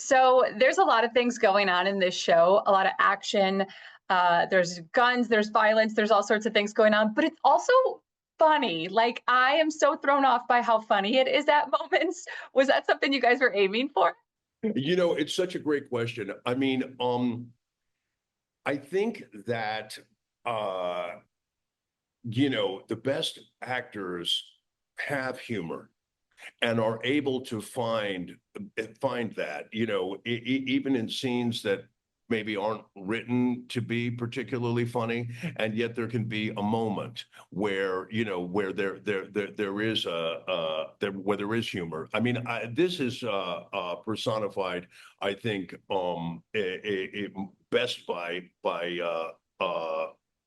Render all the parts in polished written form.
So there's a lot of things going on in this show, a lot of action. There's guns, there's violence, there's all sorts of things going on, but it's also funny. Like, I am so thrown off by how funny it is at moments. Was that something you guys were aiming for? It's such a great question. I mean, I think that the best actors have humor and are able to find that, even in scenes that maybe aren't written to be particularly funny, and yet there can be a moment where where there is where there is humor. I mean, this is personified, I think, best by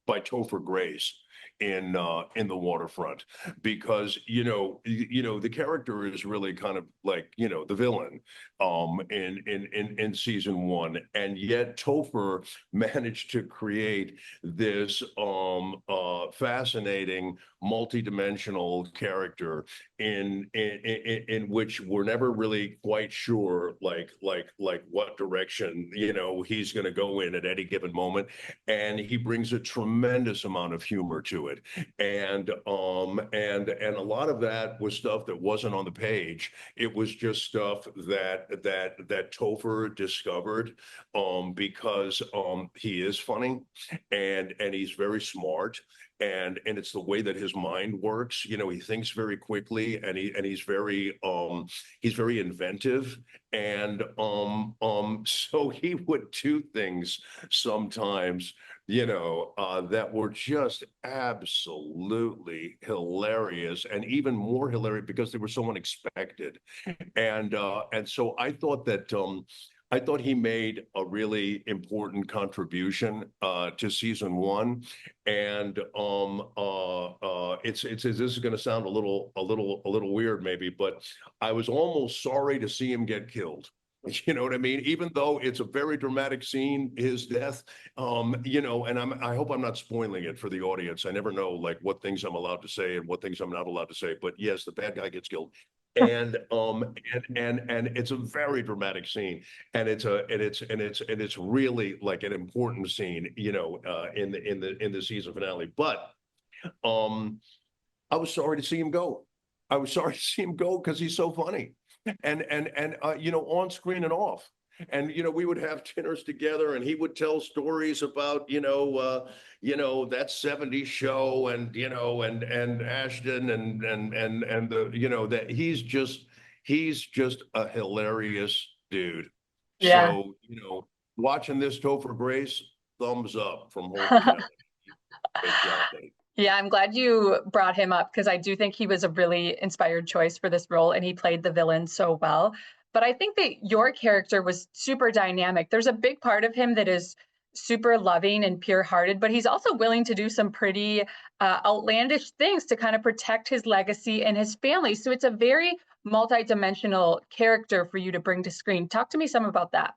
Topher Grace in the Waterfront, because the character is really kind of like the villain in season one, and yet Topher managed to create this fascinating multi-dimensional character in which we're never really quite sure like what direction he's going to go in at any given moment, and he brings a tremendous amount of humor to it, and a lot of that was stuff that wasn't on the page. It was just stuff that Topher discovered because he is funny, and he's very smart, and it's the way that his mind works. He thinks very quickly, and he's very inventive, and so he would do things sometimes that were just absolutely hilarious, and even more hilarious because they were so unexpected. And so I thought he made a really important contribution to season one, and this is going to sound a little weird maybe, but I was almost sorry to see him get killed. You know what I mean? Even though it's a very dramatic scene, his death, and I hope I'm not spoiling it for the audience. I never know like what things I'm allowed to say and what things I'm not allowed to say. But yes, the bad guy gets killed. And it's a very dramatic scene, and it's really like an important scene, in the season finale. But I was sorry to see him go. I was sorry to see him go because he's so funny, and on screen and off. And we would have dinners together, and he would tell stories about that '70s show, and and Ashton, and the that he's just a hilarious dude. Yeah. So watching this Topher Grace, thumbs up from Holt McCallany. Great job, buddy. Yeah, I'm glad you brought him up because I do think he was a really inspired choice for this role, and he played the villain so well. But I think that your character was super dynamic. There's a big part of him that is super loving and pure-hearted, but he's also willing to do some pretty outlandish things to kind of protect his legacy and his family. So it's a very multi-dimensional character for you to bring to screen. Talk to me some about that.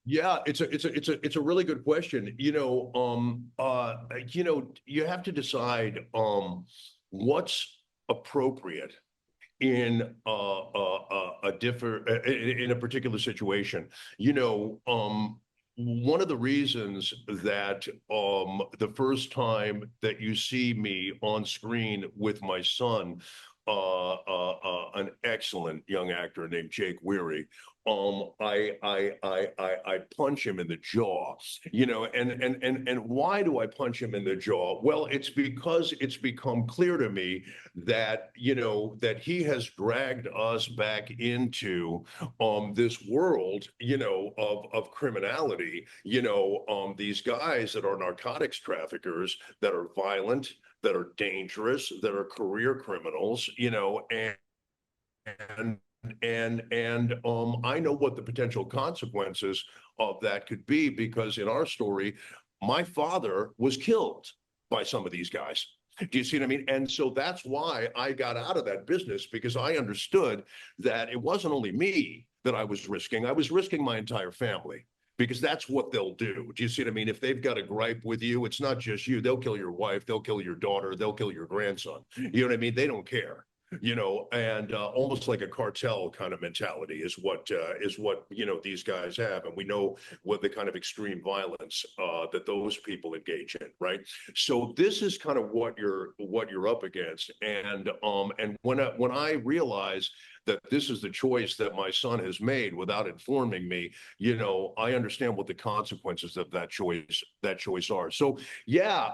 Yeah, it's a really good question. You have to decide what's appropriate in in a particular situation. One of the reasons that the first time that you see me on screen with my son, an excellent young actor named Jake Weary, I punch him in the jaw, and why do I punch him in the jaw? Well, it's because it's become clear to me that that he has dragged us back into this world of criminality, these guys that are narcotics traffickers, that are violent, that are dangerous, that are career criminals, and I know what the potential consequences of that could be, because in our story, my father was killed by some of these guys. Do you see what I mean? And so that's why I got out of that business, because I understood that it wasn't only me that I was risking my entire family, because that's what they'll do. Do you see what I mean? If they've got a gripe with you, it's not just you. They'll kill your wife, they'll kill your daughter, they'll kill your grandson. You know what I mean? They don't care. and almost like a cartel kind of mentality is what these guys have, and we know what the kind of extreme violence that those people engage in, right? So this is kind of what you're up against, and when I realize that this is the choice that my son has made without informing me, I understand what the consequences of that choice are. So yeah,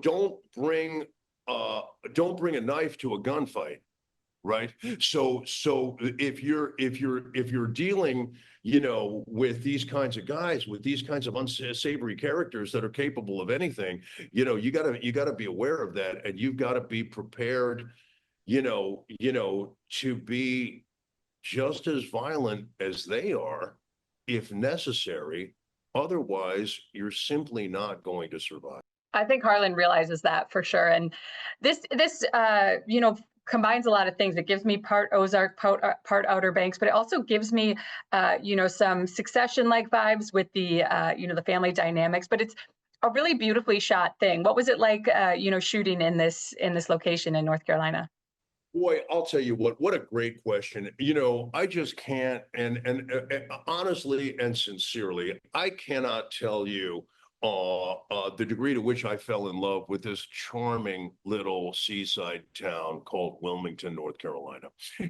don't bring a knife to a gunfight, right? So if you're dealing, with these kinds of guys, with these kinds of unsavory characters that are capable of anything, you gotta be aware of that, and you've got to be prepared, to be just as violent as they are, if necessary. Otherwise, you're simply not going to survive. I think Harlan realizes that for sure. And this combines a lot of things. It gives me part Ozark, part Outer Banks, but it also gives me, some Succession-like vibes with the family dynamics. But it's a really beautifully shot thing. What was it like, shooting in this location in North Carolina? Boy, I'll tell you what a great question. I just can't, and honestly and sincerely, I cannot tell you the degree to which I fell in love with this charming little seaside town called Wilmington, North Carolina.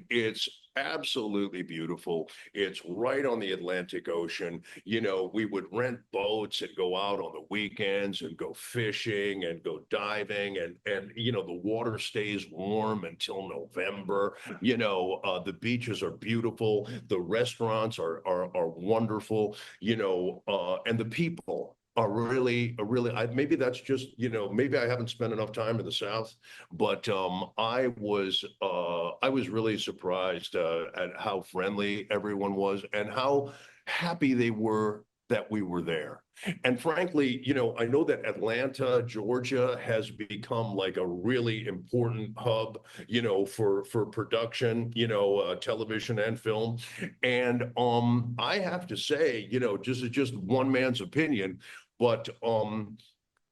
It's absolutely beautiful. It's right on the Atlantic Ocean. We would rent boats and go out on the weekends and go fishing and go diving, and the water stays warm until November. The beaches are beautiful. The restaurants are wonderful. And the people are really, maybe that's just, maybe I haven't spent enough time in the South, but I was really surprised at how friendly everyone was and how happy they were that we were there. And frankly, I know that Atlanta, Georgia has become like a really important hub, for production, television and film. And I have to say, just one man's opinion, but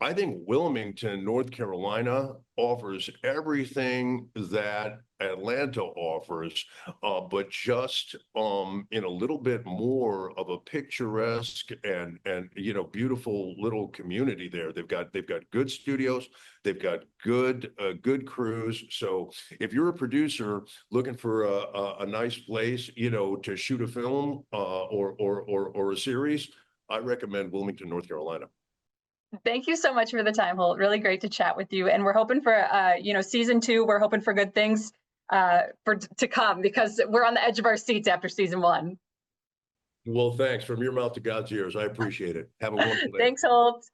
I think Wilmington, North Carolina offers everything that Atlanta offers, but just in a little bit more of a picturesque and beautiful little community there. They've got good studios, they've got good crews. So if you're a producer looking for a nice place, to shoot a film or a series, I recommend Wilmington, North Carolina. Thank you so much for the time, Holt. Really great to chat with you. And we're hoping for, season 2. We're hoping for good things to come, because we're on the edge of our seats after season 1. Well, thanks. From your mouth to God's ears. I appreciate it. Have a wonderful day. Thanks, Holt.